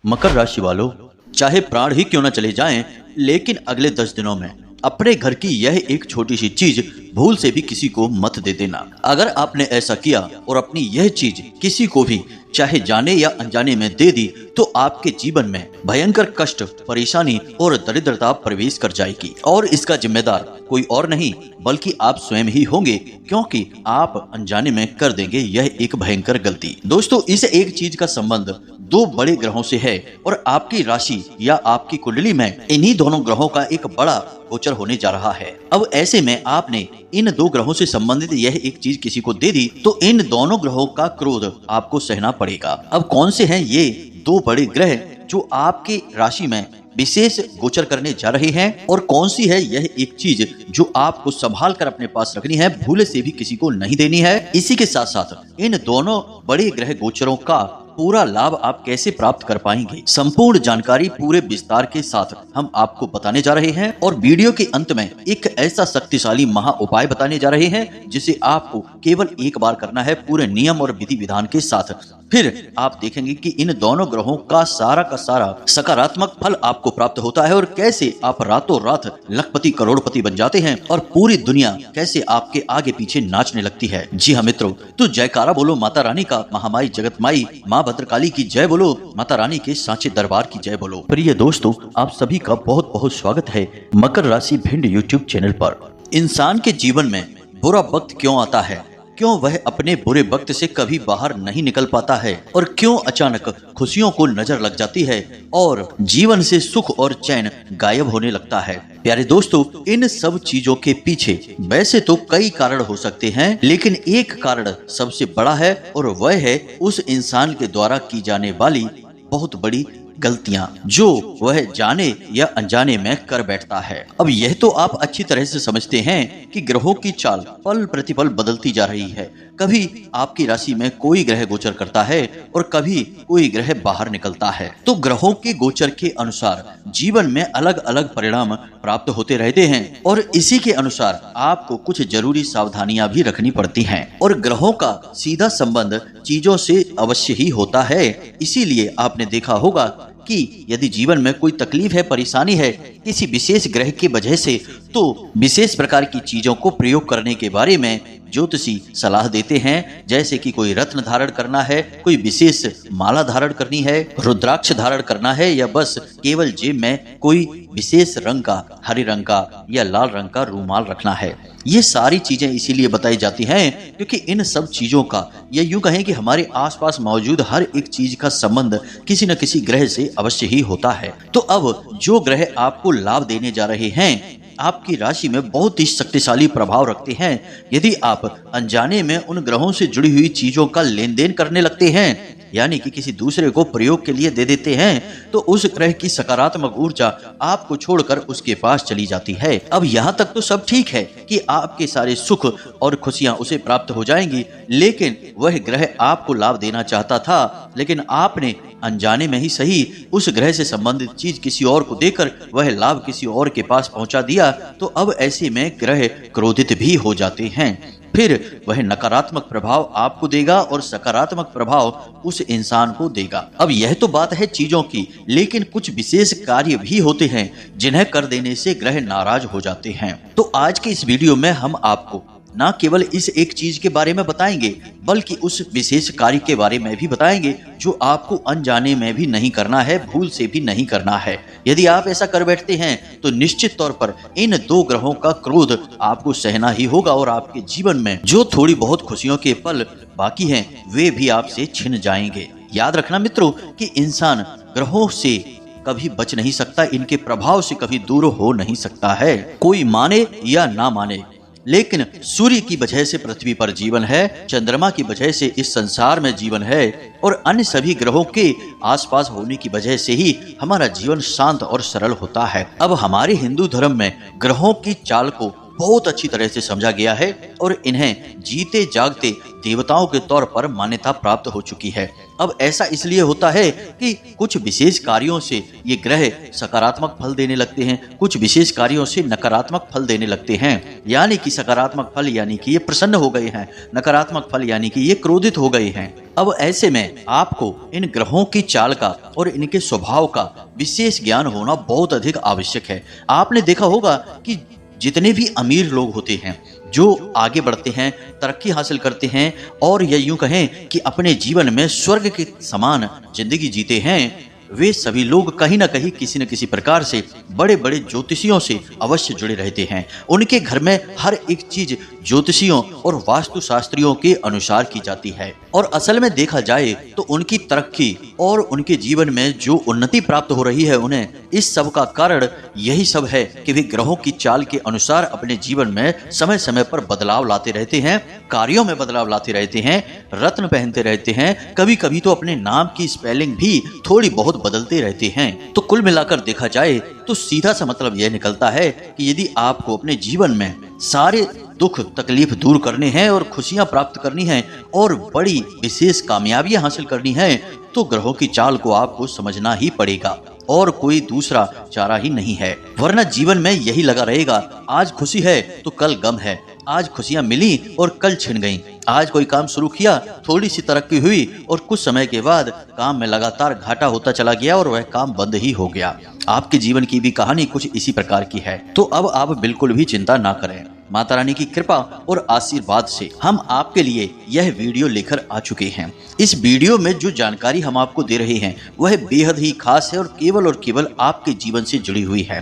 मकर राशि वालों, चाहे प्राण ही क्यों न चले जाएं, लेकिन अगले 10 दिनों में अपने घर की यह एक छोटी सी चीज भूल से भी किसी को मत दे देना। अगर आपने ऐसा किया और अपनी यह चीज किसी को भी चाहे जाने या अनजाने में दे दी तो आपके जीवन में भयंकर कष्ट, परेशानी और दरिद्रता प्रवेश कर जाएगी और इसका जिम्मेदार कोई और नहीं बल्कि आप स्वयं ही होंगे, क्योंकि आप अनजाने में कर देंगे यह एक भयंकर गलती। दोस्तों, इस एक चीज का संबंध दो बड़े ग्रहों से है और आपकी राशि या आपकी कुंडली में इन्हीं दोनों ग्रहों का एक बड़ा गोचर होने जा रहा है। अब ऐसे में आपने इन दो ग्रहों से संबंधित यह एक चीज किसी को दे दी तो इन दोनों ग्रहों का क्रोध आपको सहना पड़ेगा। अब कौन से हैं ये दो बड़े ग्रह जो आपकी राशि में विशेष गोचर करने जा रहे हैं और कौन सी है यह एक चीज जो आपको संभाल कर अपने पास रखनी है, भूले से भी किसी को नहीं देनी है। इसी के साथ साथ इन दोनों बड़े ग्रह गोचरों का पूरा लाभ आप कैसे प्राप्त कर पाएंगे, संपूर्ण जानकारी पूरे विस्तार के साथ हम आपको बताने जा रहे हैं और वीडियो के अंत में एक ऐसा शक्तिशाली महा उपाय बताने जा रहे हैं जिसे आपको केवल एक बार करना है पूरे नियम और विधि विधान के साथ। फिर आप देखेंगे कि इन दोनों ग्रहों का सारा सकारात्मक फल आपको प्राप्त होता है और कैसे आप रातों रात लखपति करोड़पति बन जाते हैं और पूरी दुनिया कैसे आपके आगे पीछे नाचने लगती है। जी हाँ मित्रों, तो जयकारा बोलो माता रानी का, महामाई जगत माई माँ भद्रकाली की जय बोलो, माता रानी के सांचे दरबार की जय बोलो। प्रिय दोस्तों, आप सभी का बहुत बहुत स्वागत है मकर राशि भिंड यूट्यूब चैनल पर। इंसान के जीवन में बुरा वक्त क्यों आता है, क्यों वह अपने बुरे वक्त से कभी बाहर नहीं निकल पाता है और क्यों अचानक खुशियों को नजर लग जाती है और जीवन से सुख और चैन गायब होने लगता है। प्यारे दोस्तों, इन सब चीजों के पीछे वैसे तो कई कारण हो सकते हैं, लेकिन एक कारण सबसे बड़ा है और वह है उस इंसान के द्वारा की जाने वाली बहुत बड़ी गलतियां जो वह जाने या अनजाने में कर बैठता है। अब यह तो आप अच्छी तरह से समझते हैं कि ग्रहों की चाल पल प्रतिपल बदलती जा रही है। कभी आपकी राशि में कोई ग्रह गोचर करता है और कभी कोई ग्रह बाहर निकलता है, तो ग्रहों के गोचर के अनुसार जीवन में अलग अलग परिणाम प्राप्त होते रहते हैं और इसी के अनुसार आपको कुछ जरूरी सावधानियां भी रखनी पड़ती हैं और ग्रहों का सीधा संबंध चीजों से अवश्य ही होता है। इसीलिए आपने देखा होगा कि यदि जीवन में कोई तकलीफ है, परेशानी है किसी विशेष ग्रह की वजह से, तो विशेष प्रकार की चीजों को प्रयोग करने के बारे में ज्योतिषी सलाह देते हैं। जैसे कि कोई रत्न धारण करना है, कोई विशेष माला धारण करनी है, रुद्राक्ष धारण करना है या बस केवल जेब में कोई विशेष रंग का, हरे रंग का या लाल रंग का रूमाल रखना है। ये सारी चीजें इसीलिए बताई जाती हैं क्योंकि इन सब चीजों का, या यूं कहें कि हमारे आसपास मौजूद हर एक चीज का संबंध किसी न किसी ग्रह से अवश्य ही होता है। तो अब जो ग्रह आपको लाभ देने जा रहे हैं आपकी राशि में बहुत ही शक्तिशाली प्रभाव रखते हैं। यदि आप अनजाने में उन ग्रहों से जुड़ी हुई चीजों का लेन देन करने लगते हैं, यानी कि किसी दूसरे को प्रयोग के लिए दे देते हैं, तो उस ग्रह की सकारात्मक ऊर्जा आपको छोड़कर उसके पास चली जाती है। अब यहाँ तक तो सब ठीक है कि आपके सारे सुख और खुशियां उसे प्राप्त हो जाएंगी, लेकिन वह ग्रह आपको लाभ देना चाहता था, लेकिन आपने अनजाने में ही सही उस ग्रह से संबंधित चीज किसी और को देकर वह लाभ किसी और के पास पहुंचा दिया, तो अब ऐसे में ग्रह क्रोधित भी हो जाते हैं। फिर वह नकारात्मक प्रभाव आपको देगा और सकारात्मक प्रभाव उस इंसान को देगा। अब यह तो बात है चीजों की, लेकिन कुछ विशेष कार्य भी होते हैं जिन्हें कर देने से ग्रह नाराज हो जाते हैं। तो आज के इस वीडियो में हम आपको न केवल इस एक चीज के बारे में बताएंगे बल्कि उस विशेष कार्य के बारे में भी बताएंगे जो आपको अनजाने में भी नहीं करना है, भूल से भी नहीं करना है। यदि आप ऐसा कर बैठते हैं तो निश्चित तौर पर इन दो ग्रहों का क्रोध आपको सहना ही होगा और आपके जीवन में जो थोड़ी बहुत खुशियों के पल बाकी हैं वे भी आपसे छिन जाएंगे। याद रखना मित्रों कि इंसान ग्रहों से कभी बच नहीं सकता, इनके प्रभाव से कभी दूर हो नहीं सकता है। कोई माने या ना माने, लेकिन सूर्य की वजह से पृथ्वी पर जीवन है, चंद्रमा की वजह से इस संसार में जीवन है और अन्य सभी ग्रहों के आसपास होने की वजह से ही हमारा जीवन शांत और सरल होता है। अब हमारे हिंदू धर्म में ग्रहों की चाल को बहुत अच्छी तरह से समझा गया है और इन्हें जीते जागते देवताओं के तौर पर मान्यता प्राप्त हो चुकी है। अब ऐसा इसलिए होता है कि कुछ विशेष कार्यों से ये ग्रह सकारात्मक फल देने लगते हैं, कुछ विशेष कार्यों से नकारात्मक फल देने लगते हैं। यानी कि सकारात्मक फल यानी कि ये प्रसन्न हो गए हैं, नकारात्मक फल यानी कि ये क्रोधित हो गए हैं। अब ऐसे में आपको इन ग्रहों की चाल का और इनके स्वभाव का विशेष ज्ञान होना बहुत अधिक आवश्यक है। आपने देखा होगा कि जितने भी अमीर लोग होते हैं, जो आगे बढ़ते हैं, तरक्की हासिल करते हैं और या यूं कहें कि अपने जीवन में स्वर्ग के समान जिंदगी जीते हैं, वे सभी लोग कहीं ना कहीं किसी न किसी प्रकार से बड़े बड़े ज्योतिषियों से अवश्य जुड़े रहते हैं। उनके घर में हर एक चीज ज्योतिषियों और वास्तु शास्त्रियों के अनुसार की जाती है। और असल में देखा जाए तो उनकी तरक्की और उनके जीवन में जो उन्नति प्राप्त हो रही है, उन्हें इस सब का कारण यही सब है कि वे ग्रहों की चाल के अनुसार अपने जीवन में समय समय पर बदलाव लाते रहते हैं, कार्यों में बदलाव लाते रहते हैं, रत्न पहनते रहते हैं, कभी कभी तो अपने नाम की स्पेलिंग भी थोड़ी बहुत बदलते रहते हैं। तो कुल मिलाकर देखा जाए तो सीधा सा मतलब यह निकलता है कि यदि आपको अपने जीवन में सारे दुख तकलीफ दूर करने हैं और खुशियां प्राप्त करनी है और बड़ी विशेष कामयाबियां हासिल करनी है, तो ग्रहों की चाल को आपको समझना ही पड़ेगा और कोई दूसरा चारा ही नहीं है। वरना जीवन में यही लगा रहेगा, आज खुशी है तो कल गम है, आज खुशियां मिली और कल छिन गईं। आज कोई काम शुरू किया, थोड़ी सी तरक्की हुई और कुछ समय के बाद काम में लगातार घाटा होता चला गया और वह काम बंद ही हो गया। आपके जीवन की भी कहानी कुछ इसी प्रकार की है। तो अब आप बिल्कुल भी चिंता ना करें। माता रानी की कृपा और आशीर्वाद से हम आपके लिए यह वीडियो लेकर आ चुके हैं। इस वीडियो में जो जानकारी हम आपको दे रहे हैं वह बेहद ही खास है और केवल आपके जीवन से जुड़ी हुई है।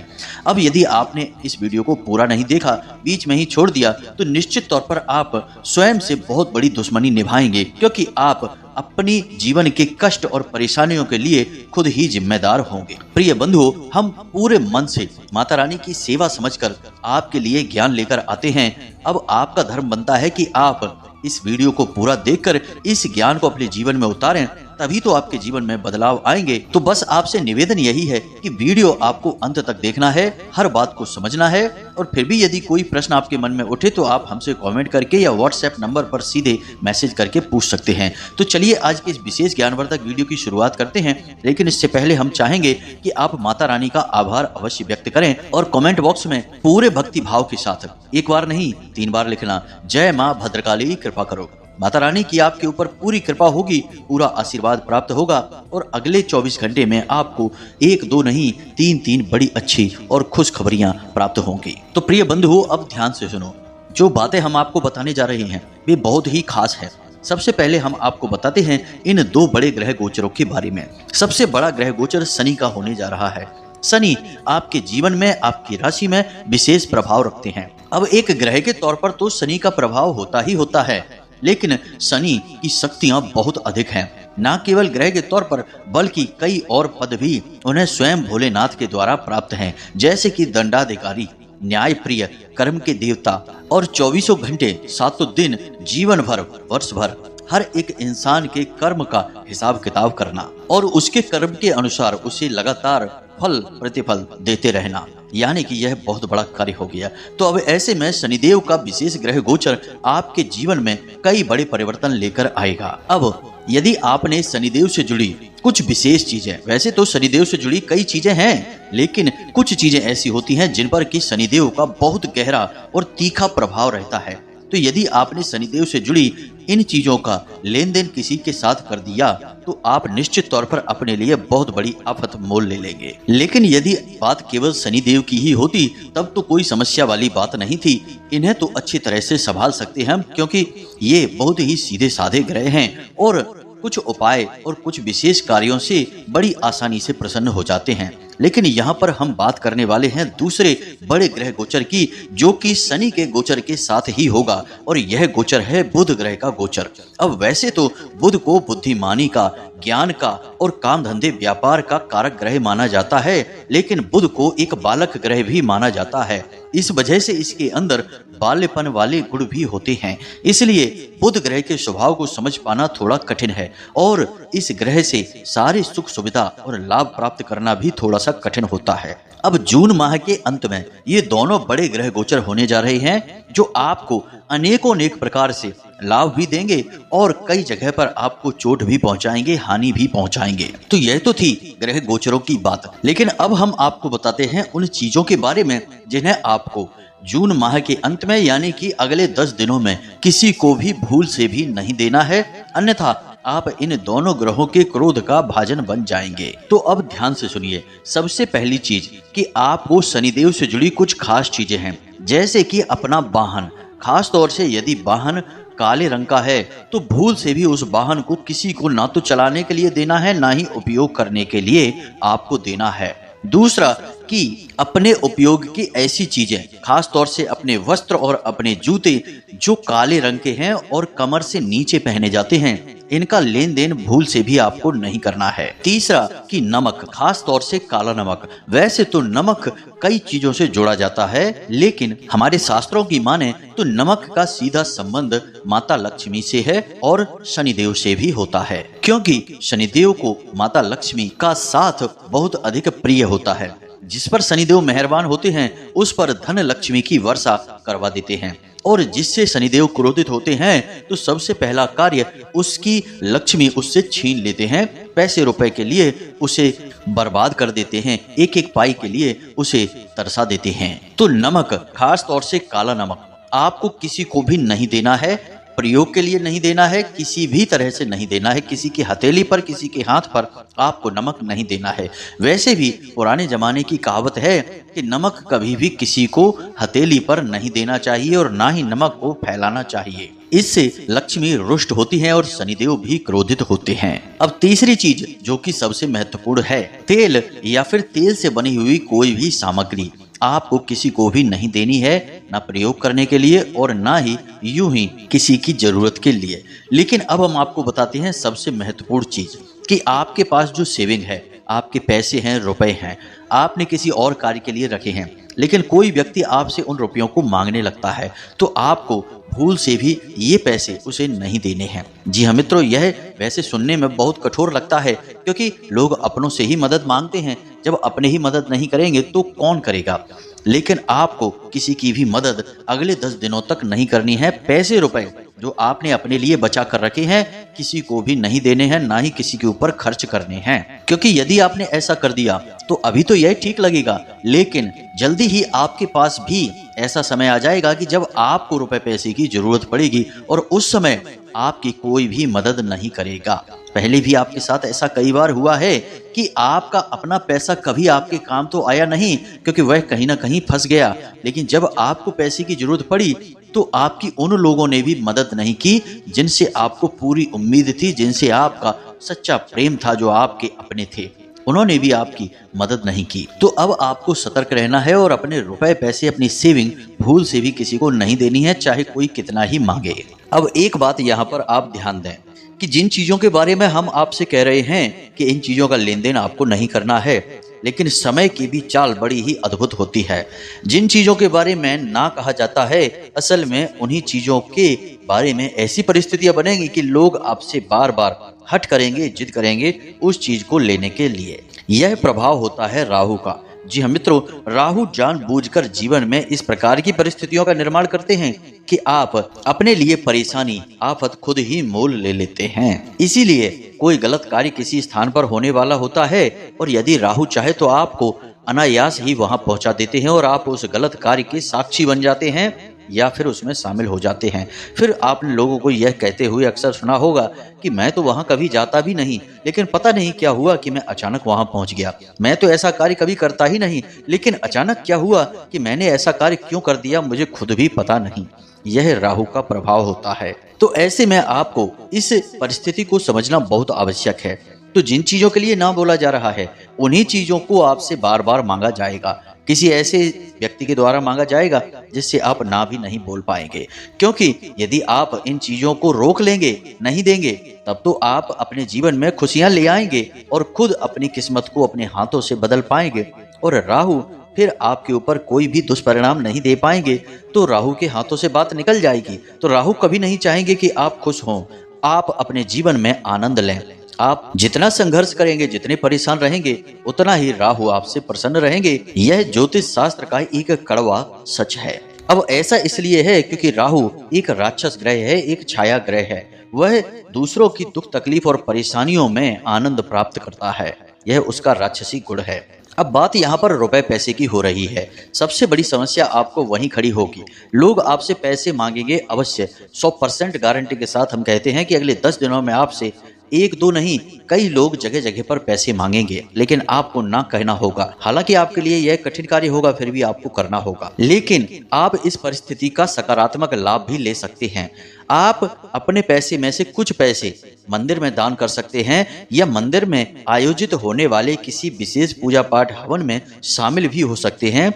अब यदि आपने इस वीडियो को पूरा नहीं देखा, बीच में ही छोड़ दिया, तो निश्चित तौर पर आप स्वयं से बहुत बड़ी दुश्मनी निभाएंगे, क्योंकि आप अपनी जीवन के कष्ट और परेशानियों के लिए खुद ही जिम्मेदार होंगे। प्रिय बंधुओं, हम पूरे मन से माता रानी की सेवा समझकर आपके लिए ज्ञान लेकर आते हैं। अब आपका धर्म बनता है कि आप इस वीडियो को पूरा देखकर इस ज्ञान को अपने जीवन में उतारें, तभी तो आपके जीवन में बदलाव आएंगे। तो बस आपसे निवेदन यही है कि वीडियो आपको अंत तक देखना है, हर बात को समझना है, और फिर भी यदि कोई प्रश्न आपके मन में उठे तो आप हमसे कमेंट करके या व्हाट्सएप नंबर पर सीधे मैसेज करके पूछ सकते हैं। तो चलिए आज के इस विशेष ज्ञानवर्धक वीडियो की शुरुआत करते हैं, लेकिन इससे पहले हम चाहेंगे कि आप माता रानी का आभार अवश्य व्यक्त करें और कमेंट बॉक्स में पूरे भक्ति भाव के साथ एक बार नहीं 3 बार लिखना, जय माँ भद्रकाली कृपा करो। माता रानी की आपके ऊपर पूरी कृपा होगी, पूरा आशीर्वाद प्राप्त होगा और अगले 24 घंटे में आपको 1-2 नहीं 3-3 बड़ी अच्छी और खुश खबरियां प्राप्त होंगी। तो प्रिय बंधुओं, अब ध्यान से सुनो। जो बातें हम आपको बताने जा रहे हैं वे बहुत ही खास है। सबसे पहले हम आपको बताते हैं इन 2 बड़े ग्रह गोचरों के बारे में। सबसे बड़ा ग्रह गोचर शनि का होने जा रहा है। शनि आपके जीवन में, आपकी राशि में विशेष प्रभाव रखते हैं। अब एक ग्रह के तौर पर तो शनि का प्रभाव होता ही होता है, लेकिन शनि की शक्तियां बहुत अधिक हैं। न केवल ग्रह के तौर पर बल्कि कई और पद भी उन्हें स्वयं भोलेनाथ के द्वारा प्राप्त हैं, जैसे कि दंडाधिकारी, न्याय प्रिय, कर्म के देवता और 24 घंटे 7 दिन, जीवन भर, वर्ष भर हर एक इंसान के कर्म का हिसाब किताब करना और उसके कर्म के अनुसार उसे लगातार फल प्रतिफल देते रहना, यानी कि यह बहुत बड़ा कार्य हो गया। तो अब ऐसे में शनिदेव का विशेष ग्रह गोचर आपके जीवन में कई बड़े परिवर्तन लेकर आएगा। अब यदि आपने शनिदेव से जुड़ी कुछ विशेष चीजें, वैसे तो शनिदेव से जुड़ी कई चीजें हैं, लेकिन कुछ चीजें ऐसी होती हैं जिन पर कि शनिदेव का बहुत गहरा और तीखा प्रभाव रहता है। तो यदि आपने शनिदेव से जुड़ी इन चीजों का लेन देन किसी के साथ कर दिया तो आप निश्चित तौर पर अपने लिए बहुत बड़ी आफत मोल ले लेंगे। लेकिन यदि बात केवल शनिदेव की ही होती तब तो कोई समस्या वाली बात नहीं थी। इन्हें तो अच्छी तरह से संभाल सकते हैं हम, क्योंकि ये बहुत ही सीधे साधे ग्रह हैं और कुछ उपाय और कुछ विशेष कार्यों से बड़ी आसानी से प्रसन्न हो जाते हैं। लेकिन यहाँ पर हम बात करने वाले हैं दूसरे बड़े ग्रह गोचर की, जो कि शनि के गोचर के साथ ही होगा, और यह गोचर है बुध ग्रह का गोचर। अब वैसे तो बुध को बुद्धिमानी का, ज्ञान का और काम धंधे व्यापार का कारक ग्रह माना जाता है, लेकिन बुध को एक बालक ग्रह भी माना जाता है। इस वजह से इसके अंदर बाल्यपन वाले गुण भी होते हैं। इसलिए बुध ग्रह के स्वभाव को समझ पाना थोड़ा कठिन है और इस ग्रह से सारे सुख सुविधा और लाभ प्राप्त करना भी थोड़ा सा कठिन होता है। अब जून माह के अंत में ये दोनों बड़े ग्रह गोचर होने जा रहे हैं जो आपको अनेक प्रकार से लाभ भी देंगे और कई जगह पर आपको चोट भी पहुंचाएंगे, हानि भी पहुंचाएंगे। तो यह तो थी ग्रह गोचरों की बात, लेकिन अब हम आपको बताते हैं उन चीजों के बारे में जिन्हें आपको जून माह के अंत में यानी कि अगले 10 दिनों में किसी को भी भूल से भी नहीं देना है, अन्यथा आप इन दोनों ग्रहों के क्रोध का भाजन बन जाएंगे। तो अब ध्यान से सुनिए। सबसे पहली चीज कि आपको शनिदेव से जुड़ी कुछ खास चीजें हैं, जैसे कि अपना वाहन, खास तौर से यदि वाहन काले रंग का है तो भूल से भी उस वाहन को किसी को ना तो चलाने के लिए देना है, ना ही उपयोग करने के लिए आपको देना है। दूसरा कि अपने उपयोग की ऐसी चीजें, खास तौर से अपने वस्त्र और अपने जूते जो काले रंग के हैं और कमर से नीचे पहने जाते हैं, इनका लेन देन भूल से भी आपको नहीं करना है। तीसरा कि नमक, खास तौर से काला नमक। वैसे तो नमक कई चीजों से जोड़ा जाता है, लेकिन हमारे शास्त्रों की माने तो नमक का सीधा संबंध माता लक्ष्मी से है और शनिदेव से भी होता है, क्योंकि शनिदेव को माता लक्ष्मी का साथ बहुत अधिक प्रिय होता है। जिस पर शनिदेव मेहरबान होते हैं उस पर धन लक्ष्मी की वर्षा करवा देते हैं, और जिससे शनिदेव क्रोधित होते हैं तो सबसे पहला कार्य उसकी लक्ष्मी उससे छीन लेते हैं, पैसे रुपए के लिए उसे बर्बाद कर देते हैं, एक एक पाई के लिए उसे तरसा देते हैं। तो नमक, खास तौर से काला नमक, आपको किसी को भी नहीं देना है, प्रयोग के लिए नहीं देना है, किसी भी तरह से नहीं देना है। किसी की हथेली पर, किसी के हाथ पर आपको नमक नहीं देना है। वैसे भी पुराने जमाने की कहावत है कि नमक कभी भी किसी को हथेली पर नहीं देना चाहिए और ना ही नमक को फैलाना चाहिए। इससे लक्ष्मी रुष्ट होती है और शनिदेव भी क्रोधित होते हैं। अब तीसरी चीज जो कि सबसे महत्वपूर्ण है, तेल या फिर तेल से बनी हुई कोई भी सामग्री आपको किसी को भी नहीं देनी है, ना प्रयोग करने के लिए और ना ही यूं ही किसी की जरूरत के लिए। लेकिन अब हम आपको बताते हैं सबसे महत्वपूर्ण चीज कि आपके पास जो सेविंग है, आपके पैसे हैं, रुपए हैं, आपने किसी और कार्य के लिए रखे हैं, लेकिन कोई व्यक्ति आपसे उन रुपयों को मांगने लगता है तो आपको भूल से भी ये पैसे उसे नहीं देने हैं। जी हाँ मित्रों, यह वैसे सुनने में बहुत कठोर लगता है, क्योंकि लोग अपनों से ही मदद मांगते हैं। जब अपने ही मदद नहीं करेंगे तो कौन करेगा। लेकिन आपको किसी की भी मदद अगले 10 दिनों तक नहीं करनी है। पैसे रुपए जो आपने अपने लिए बचा कर रखे हैं किसी को भी नहीं देने हैं, ना ही किसी के ऊपर खर्च करने हैं, क्योंकि यदि आपने ऐसा कर दिया तो अभी तो यह ठीक लगेगा, लेकिन जल्दी ही आपके पास भी ऐसा समय आ जाएगा कि जब आपको रुपए पैसे की जरूरत पड़ेगी और उस समय आपकी कोई भी मदद नहीं करेगा। पहले भी आपके साथ ऐसा कई बार हुआ है कि आपका अपना पैसा कभी आपके काम तो आया नहीं, क्योंकि वह कहीं ना कहीं फंस गया, लेकिन जब आपको पैसे की जरूरत पड़ी तो आपकी उन लोगों ने भी मदद नहीं की जिनसे आपको पूरी उम्मीद थी, जिनसे आपका सच्चा प्रेम था, जो आपके अपने थे, उन्होंने भी आपकी मदद नहीं की। तो अब आपको सतर्क रहना है और अपने रुपए पैसे, अपनी सेविंग भूल से भी किसी को नहीं देनी है, चाहे कोई कितना ही मांगे। अब एक बात यहाँ पर आप ध्यान दें कि जिन चीजों के बारे में हम आपसे कह रहे हैं कि इन चीजों का लेन देन आपको नहीं करना है, लेकिन समय की भी चाल बड़ी ही अद्भुत होती है। जिन चीजों के बारे में ना कहा जाता है, असल में उन्हीं चीजों के बारे में ऐसी परिस्थितियां बनेंगी कि लोग आपसे बार बार हट करेंगे, जिद करेंगे उस चीज को लेने के लिए। यह प्रभाव होता है राहु का। जी हाँ मित्रों, राहु जानबूझकर जीवन में इस प्रकार की परिस्थितियों का निर्माण करते हैं कि आप अपने लिए परेशानी, आफत खुद ही मोल ले लेते हैं। इसीलिए कोई गलत कार्य किसी स्थान पर होने वाला होता है और यदि राहु चाहे तो आपको अनायास ही वहां पहुंचा देते हैं और आप उस गलत कार्य के साक्षी बन जाते हैं या फिर उसमें शामिल हो जाते हैं। फिर आपने लोगों को यह कहते हुए अक्सर सुना होगा कि मैं तो वहां कभी जाता भी नहीं, लेकिन पता नहीं क्या हुआ कि मैं अचानक वहां पहुंच गया। मैं तो ऐसा कार्य कभी करता ही नहीं, लेकिन अचानक क्या हुआ कि मैंने ऐसा कार्य क्यों कर दिया, मुझे खुद भी पता नहीं। यह राहु का प्रभाव होता है। तो ऐसे में आपको इस परिस्थिति को समझना बहुत आवश्यक है। तो जिन चीजों के लिए ना बोला जा रहा है उन्हीं चीजों को आपसे बार बार मांगा जाएगा, किसी ऐसे व्यक्ति के द्वारा मांगा जाएगा जिससे आप ना भी नहीं बोल पाएंगे। क्योंकि यदि आप इन चीजों को रोक लेंगे, नहीं देंगे, तब तो आप अपने जीवन में खुशियां ले आएंगे और खुद अपनी किस्मत को अपने हाथों से बदल पाएंगे। और राहु फिर आपके ऊपर कोई भी दुष्परिणाम नहीं दे पाएंगे। तो राहु के हाथों से बात निकल जाएगी। तो राहु कभी नहीं चाहेंगे कि आप खुश हों, आप अपने जीवन में आनंद लें। आप जितना संघर्ष करेंगे, जितने परेशान रहेंगे, उतना ही राहु आपसे प्रसन्न रहेंगे। यह ज्योतिष शास्त्र का एक कड़वा सच है। अब ऐसा इसलिए है क्योंकि राहु एक राक्षस ग्रह है, एक छाया ग्रह है। वह दूसरों की दुख तकलीफ और परेशानियों में आनंद प्राप्त करता है। यह उसका राक्षसी गुण है। अब बात यहाँ पर रुपए पैसे की हो रही है। सबसे बड़ी समस्या आपको वहीं खड़ी होगी। लोग आपसे पैसे मांगेंगे अवश्य। 100% गारंटी के साथ हम कहते हैं कि अगले 10 दिनों में आपसे एक दो नहीं, कई लोग जगह जगह पर पैसे मांगेंगे, लेकिन आपको ना कहना होगा। हालांकि आपके लिए यह कठिन कार्य होगा, फिर भी आपको करना होगा। लेकिन आप इस परिस्थिति का सकारात्मक लाभ भी ले सकते हैं। आप अपने पैसे में से कुछ पैसे मंदिर में दान कर सकते हैं, या मंदिर में आयोजित होने वाले किसी विशेष पूजा पाठ हवन में शामिल भी हो सकते हैं।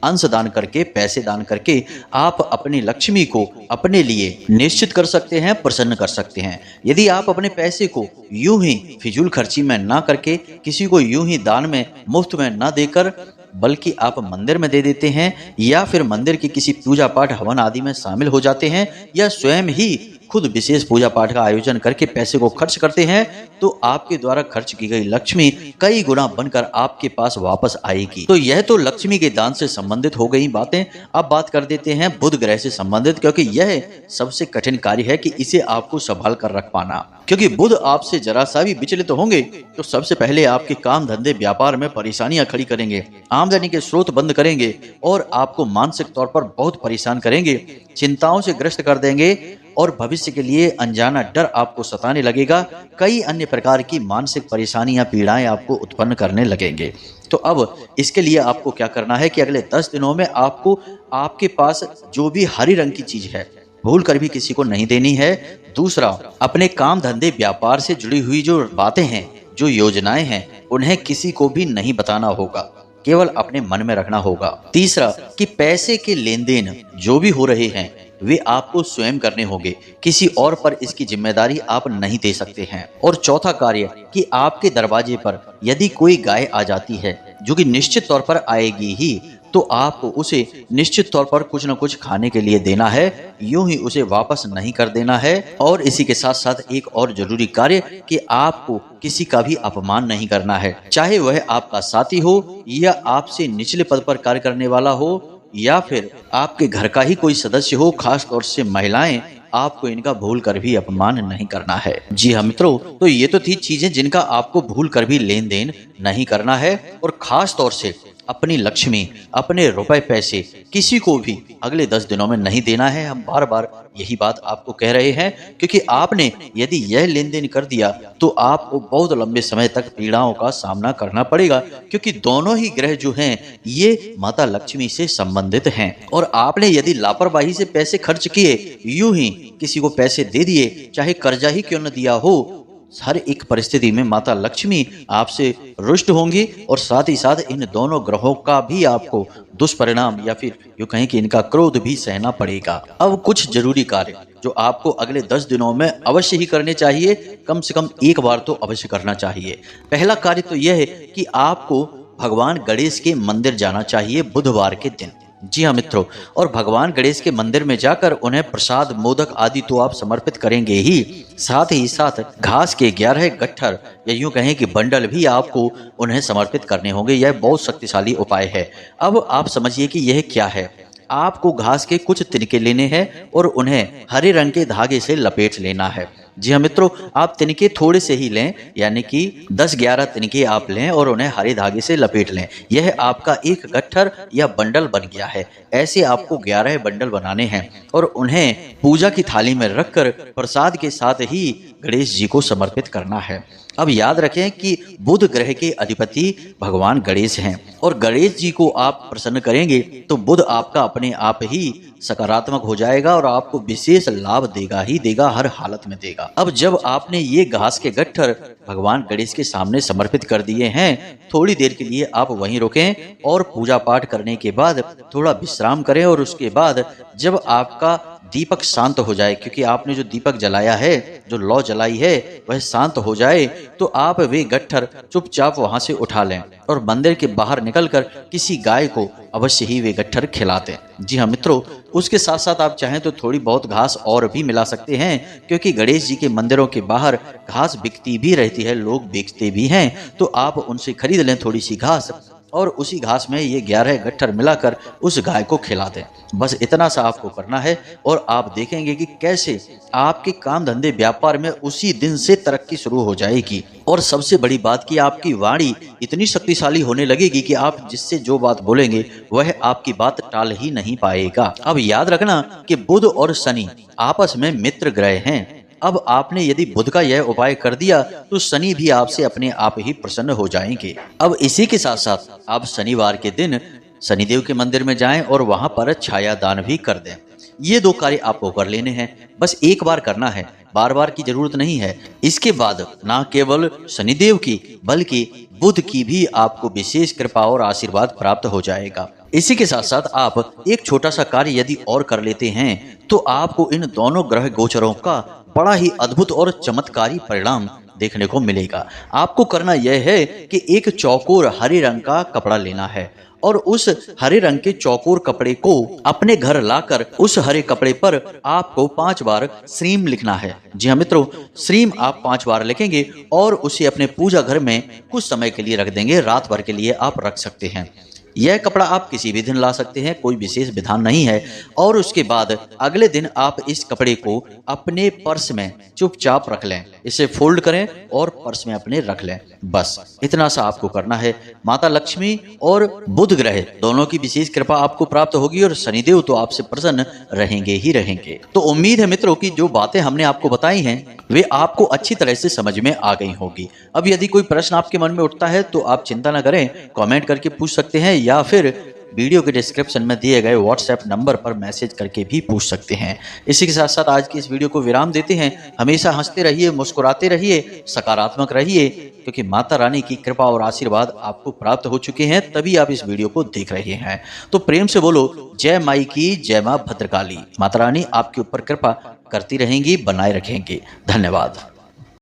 अंश दान करके, पैसे दान करके आप अपनी लक्ष्मी को अपने लिए निश्चित कर सकते हैं, प्रसन्न कर सकते हैं। यदि आप अपने पैसे को यूं ही फिजूल खर्ची में ना करके, किसी को यूं ही दान में मुफ्त में ना देकर, बल्कि आप मंदिर में दे देते हैं, या फिर मंदिर की किसी पूजा पाठ हवन आदि में शामिल हो जाते हैं, या स्वयं ही खुद विशेष पूजा पाठ का आयोजन करके पैसे को खर्च करते हैं, तो आपके द्वारा खर्च की गई लक्ष्मी कई गुना बनकर आपके पास वापस आएगी। तो यह तो लक्ष्मी के दान से संबंधित हो गई बातें। अब बात कर देते हैं बुध ग्रह से संबंधित, क्योंकि यह सबसे कठिन कार्य है कि इसे आपको संभाल कर रख पाना। क्योंकि बुध आपसे जरा सा भी विचलित होंगे तो सबसे पहले आपके काम धंधे व्यापार में परेशानियां खड़ी करेंगे, आमदनी के स्रोत बंद करेंगे और आपको मानसिक तौर पर बहुत परेशान करेंगे, चिंताओं से ग्रस्त कर देंगे और भविष्य के लिए अनजाना डर आपको सताने लगेगा। कई अन्य प्रकार की मानसिक परेशानियां, पीड़ाएं आपको उत्पन्न करने लगेंगे। तो अब इसके लिए आपको क्या करना है कि अगले 10 दिनों में आपको आपके पास जो भी हरी रंग की चीज है, भूल कर भी किसी को नहीं देनी है। दूसरा, अपने काम धंधे व्यापार से जुड़ी हुई जो बातें हैं, जो योजनाएं हैं, उन्हें किसी को भी नहीं बताना होगा, केवल अपने मन में रखना होगा। तीसरा, कि पैसे के लेन देन जो भी हो रहे हैं वे आपको स्वयं करने होंगे, किसी और पर इसकी जिम्मेदारी आप नहीं दे सकते हैं। और चौथा कार्य, कि आपके दरवाजे पर यदि कोई गाय आ जाती है, जो कि निश्चित तौर पर आएगी ही, तो आपको उसे निश्चित तौर पर कुछ न कुछ खाने के लिए देना है, यूं ही उसे वापस नहीं कर देना है। और इसी के साथ साथ एक और जरूरी कार्य, कि आपको किसी का भी अपमान नहीं करना है, चाहे वह आपका साथी हो, या आपसे निचले पद पर कार्य करने वाला हो, या फिर आपके घर का ही कोई सदस्य हो। खास तौर से महिलाएं, आपको इनका भूल कर भी अपमान नहीं करना है। जी हाँ मित्रों, तो ये तो थी चीजें जिनका आपको भूल कर भी लेन देन नहीं करना है। और खास तौर से अपनी लक्ष्मी, अपने रुपए पैसे किसी को भी अगले 10 दिनों में नहीं देना है। हम बार बार यही बात आपको कह रहे हैं, क्योंकि आपने यदि यह लेन देन कर दिया तो आपको बहुत लंबे समय तक पीड़ाओं का सामना करना पड़ेगा, क्योंकि दोनों ही ग्रह जो हैं ये माता लक्ष्मी से संबंधित हैं। और आपने यदि लापरवाही से पैसे खर्च किए, यूं ही किसी को पैसे दे दिए, चाहे कर्जा ही क्यों न दिया हो, हर एक परिस्थिति में माता लक्ष्मी आपसे रुष्ट होंगी। और साथ ही साथ इन दोनों ग्रहों का भी आपको दुष्परिणाम, या फिर यूं कहें कि इनका क्रोध भी सहना पड़ेगा। अब कुछ जरूरी कार्य जो आपको अगले 10 दिनों में अवश्य ही करने चाहिए, कम से कम एक बार तो अवश्य करना चाहिए। पहला कार्य तो यह है कि आपको भगवान गणेश के मंदिर जाना चाहिए बुधवार के दिन। जी हाँ मित्रों, और भगवान गणेश के मंदिर में जाकर उन्हें प्रसाद, मोदक आदि तो आप समर्पित करेंगे ही, साथ ही साथ घास के 11 गट्ठर, या यूं कहें कि बंडल भी आपको उन्हें समर्पित करने होंगे। यह बहुत शक्तिशाली उपाय है। अब आप समझिए कि यह क्या है। आपको घास के कुछ तिनके लेने हैं और उन्हें हरे रंग के धागे से लपेट लेना है। जी हाँ मित्रों, आप तिनके थोड़े से ही लें, यानी कि 10-11 तिनके आप लें और उन्हें हरे धागे से लपेट लें। यह आपका एक गट्ठर या बंडल बन गया है। ऐसे आपको 11 बंडल बनाने हैं और उन्हें पूजा की थाली में रखकर प्रसाद के साथ ही गणेश जी को समर्पित करना है। अब याद रखें कि बुध ग्रह के अधिपति भगवान गणेश हैं, और गणेश जी को आप प्रसन्न करेंगे तो बुध आपका अपने आप ही सकारात्मक हो जाएगा और आपको विशेष लाभ देगा ही देगा, हर हालत में देगा। अब जब आपने ये घास के गट्ठर भगवान गणेश के सामने समर्पित कर दिए हैं, थोड़ी देर के लिए आप वहीं रुकें और पूजा पाठ करने के बाद थोड़ा विश्राम करें। और उसके बाद जब आपका दीपक शांत हो जाए, क्योंकि आपने जो दीपक जलाया है, जो लौ जलाई है, वह शांत हो जाए, तो आप वे गट्ठर चुपचाप वहां से उठा लें और मंदिर के बाहर निकलकर किसी गाय को अवश्य ही वे गट्ठर खिला दें। जी हाँ मित्रों, उसके साथ साथ आप चाहें तो थोड़ी बहुत घास और भी मिला सकते हैं, क्योंकि गणेश जी के मंदिरों के बाहर घास बिकती भी रहती है, लोग बेचते भी हैं, तो आप उनसे खरीद लें थोड़ी सी घास और उसी घास में ये 11 गट्ठर मिलाकर उस गाय को खिला दें। बस इतना सा आपको करना है और आप देखेंगे कि कैसे आपके काम धंधे व्यापार में उसी दिन से तरक्की शुरू हो जाएगी। और सबसे बड़ी बात कि आपकी वाणी इतनी शक्तिशाली होने लगेगी कि आप जिससे जो बात बोलेंगे वह आपकी बात टाल ही नहीं पाएगा। अब याद रखना कि बुध और शनि आपस में मित्र ग्रह हैं। अब आपने यदि बुध का यह उपाय कर दिया तो शनि भी आपसे अपने आप ही प्रसन्न हो जाएंगे। अब इसी के साथ साथ आप शनिवार के दिन शनिदेव के मंदिर में जाएं और वहां पर छाया दान भी कर दें। ये 2 कार्य आपको कर लेने हैं, बस एक बार करना है, बार बार की जरूरत नहीं है। इसके बाद ना केवल शनिदेव की बल्कि बुध की भी आपको विशेष कृपा और आशीर्वाद प्राप्त हो जाएगा। इसी के साथ साथ आप एक छोटा सा कार्य यदि और कर लेते हैं तो आपको इन दोनों ग्रह गोचरों का बड़ा ही अद्भुत और चमत्कारी परिणाम देखने को मिलेगा। आपको करना यह है कि एक चौकोर हरे रंग का कपड़ा लेना है और उस हरे रंग के चौकोर कपड़े को अपने घर लाकर उस हरे कपड़े पर आपको 5 बार श्रीम लिखना है। जी हाँ मित्रों, श्रीम आप 5 बार लिखेंगे और उसे अपने पूजा घर में कुछ समय के लिए रख देंगे, रात भर के लिए आप रख सकते हैं। यह कपड़ा आप किसी भी दिन ला सकते हैं, कोई विशेष विधान नहीं है। और उसके बाद अगले दिन आप इस कपड़े को अपने पर्स में चुपचाप रख लें, इसे फोल्ड करें और पर्स में अपने रख लें। बस इतना सा आपको करना है। माता लक्ष्मी और बुध ग्रह दोनों की विशेष कृपा आपको प्राप्त होगी और शनिदेव तो आपसे प्रसन्न रहेंगे ही रहेंगे। तो उम्मीद है मित्रों की जो बातें हमने आपको बताई हैं वे आपको अच्छी तरह से समझ में आ गई होगी। अब यदि कोई प्रश्न आपके मन में उठता है तो आप चिंता न करें, कमेंट करके पूछ सकते हैं या फिर वीडियो के डिस्क्रिप्शन में दिए गए व्हाट्सएप नंबर पर मैसेज करके भी पूछ सकते हैं। इसी के साथ साथ आज की इस वीडियो को विराम देते हैं। हमेशा हंसते रहिए, मुस्कुराते रहिए, सकारात्मक रहिए, क्योंकि माता रानी की कृपा और आशीर्वाद आपको प्राप्त हो चुके हैं, तभी आप इस वीडियो को देख रहे हैं। तो प्रेम से बोलो जय माई की, जय माँ भद्रकाली। माता रानी आपके ऊपर कृपा करती रहेंगी, बनाए रखेंगे। धन्यवाद।